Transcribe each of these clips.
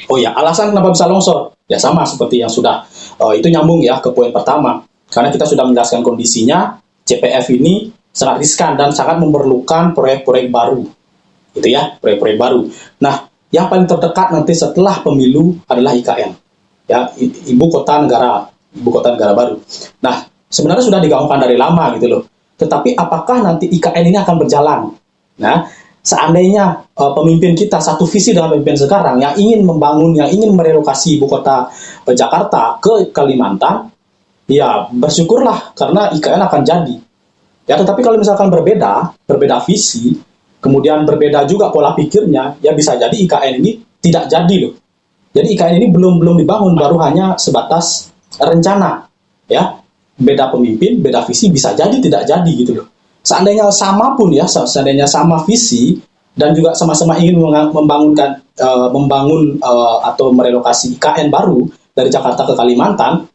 Oh ya, alasan kenapa bisa longsor? Ya sama seperti yang sudah, itu nyambung ya ke poin pertama. Karena kita sudah menjelaskan kondisinya, CPF ini sangat riskan dan sangat memerlukan proyek-proyek baru. Gitu ya, proyek-proyek baru. Nah, yang paling terdekat nanti setelah pemilu adalah IKN. Ya, ibu kota negara baru. Nah, sebenarnya sudah digaungkan dari lama gitu loh. Tetapi apakah nanti IKN ini akan berjalan? Nah, seandainya pemimpin kita satu visi dengan pemimpin sekarang yang ingin membangun, yang ingin merelokasi ibu kota Jakarta ke Kalimantan, ya bersyukurlah karena IKN akan jadi. Ya, tetapi kalau misalkan berbeda visi, kemudian berbeda juga pola pikirnya, ya bisa jadi IKN ini tidak jadi loh. Jadi IKN ini belum dibangun, baru hanya sebatas rencana. Ya, beda pemimpin, beda visi, bisa jadi tidak jadi gitu loh. Seandainya sama pun ya, seandainya sama visi dan juga sama-sama ingin membangun atau merelokasi IKN baru dari Jakarta ke Kalimantan,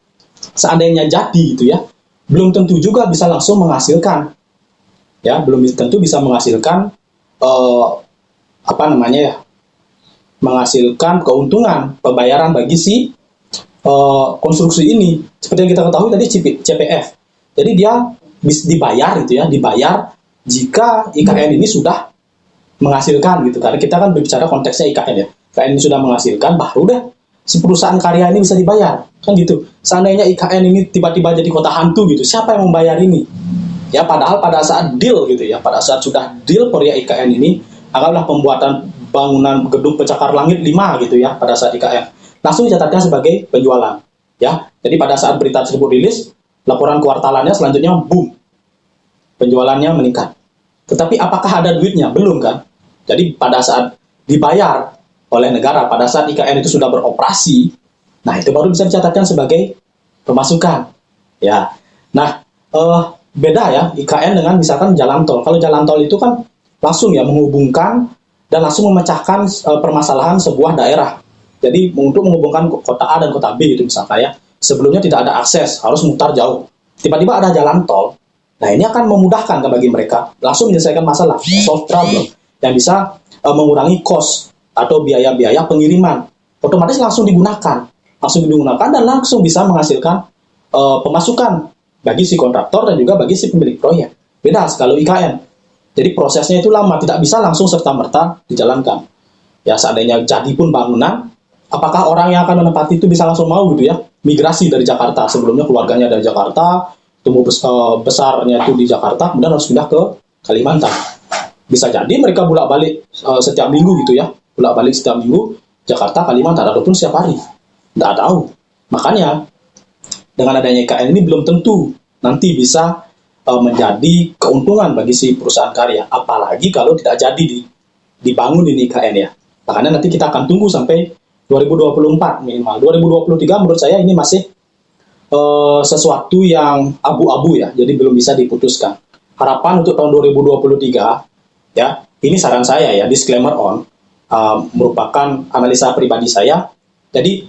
seandainya jadi gitu ya, belum tentu juga bisa langsung menghasilkan, ya belum tentu bisa menghasilkan menghasilkan keuntungan pembayaran bagi si konstruksi ini. Seperti yang kita ketahui tadi CPF, jadi dia dibayar gitu ya, dibayar jika IKN ini sudah menghasilkan gitu, karena kita kan berbicara konteksnya IKN ya, IKN ini sudah menghasilkan, baru deh si perusahaan karya ini bisa dibayar kan gitu. Seandainya IKN ini tiba-tiba jadi kota hantu gitu, siapa yang membayar ini ya? Padahal pada saat deal gitu ya, pada saat sudah deal proyek IKN ini, anggaplah pembuatan bangunan gedung pencakar langit 5 gitu ya, pada saat IKN langsung dicatatkan sebagai penjualan ya. Jadi pada saat berita tersebut rilis, laporan kuartalannya selanjutnya boom, penjualannya meningkat. Tetapi apakah ada duitnya? Belum kan? Jadi pada saat dibayar oleh negara, pada saat IKN itu sudah beroperasi, nah itu baru bisa dicatatkan sebagai pemasukan. Ya, nah beda ya IKN dengan misalkan jalan tol. Kalau jalan tol itu kan langsung ya menghubungkan dan langsung memecahkan permasalahan sebuah daerah. Jadi untuk menghubungkan kota A dan kota B gitu misalkan ya, sebelumnya tidak ada akses, harus mutar jauh. Tiba-tiba ada jalan tol. Nah, ini akan memudahkan bagi mereka langsung menyelesaikan masalah, solve problem, yang bisa mengurangi cost atau biaya-biaya pengiriman. Otomatis langsung digunakan dan langsung bisa menghasilkan pemasukan bagi si kontraktor dan juga bagi si pemilik proyek. Beda kalau IKN. Jadi prosesnya itu lama, tidak bisa langsung serta-merta dijalankan. Ya, seandainya jadi pun bangunan, apakah orang yang akan menempati itu bisa langsung mau gitu ya, migrasi dari Jakarta, sebelumnya keluarganya dari Jakarta, tumbuh besarnya itu di Jakarta, kemudian harus pindah ke Kalimantan. Bisa jadi mereka bolak-balik setiap minggu gitu ya, bolak-balik setiap minggu Jakarta, Kalimantan, ataupun setiap hari. Tidak tahu. Makanya dengan adanya IKN ini belum tentu nanti bisa menjadi keuntungan bagi si perusahaan karya, apalagi kalau tidak jadi dibangun ini IKN ya. Makanya nanti kita akan tunggu sampai 2024 minimal. 2023 menurut saya ini masih sesuatu yang abu-abu ya, jadi belum bisa diputuskan. Harapan untuk tahun 2023 ya, ini saran saya ya, disclaimer on, merupakan analisa pribadi saya. Jadi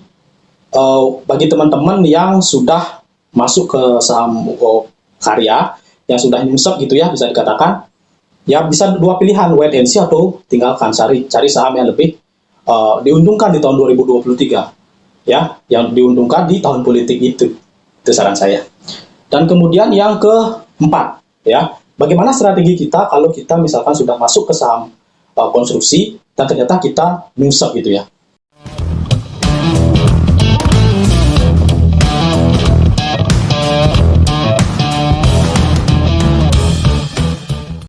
bagi teman-teman yang sudah masuk ke saham karya, yang sudah nyungsep gitu ya, bisa dikatakan ya, bisa dua pilihan, wait and see atau tinggalkan, cari saham yang lebih diuntungkan di tahun 2023 ya, yang diuntungkan di tahun politik itu saran saya. Dan kemudian yang keempat ya, bagaimana strategi kita kalau kita misalkan sudah masuk ke saham konstruksi dan ternyata kita nyungsep gitu ya.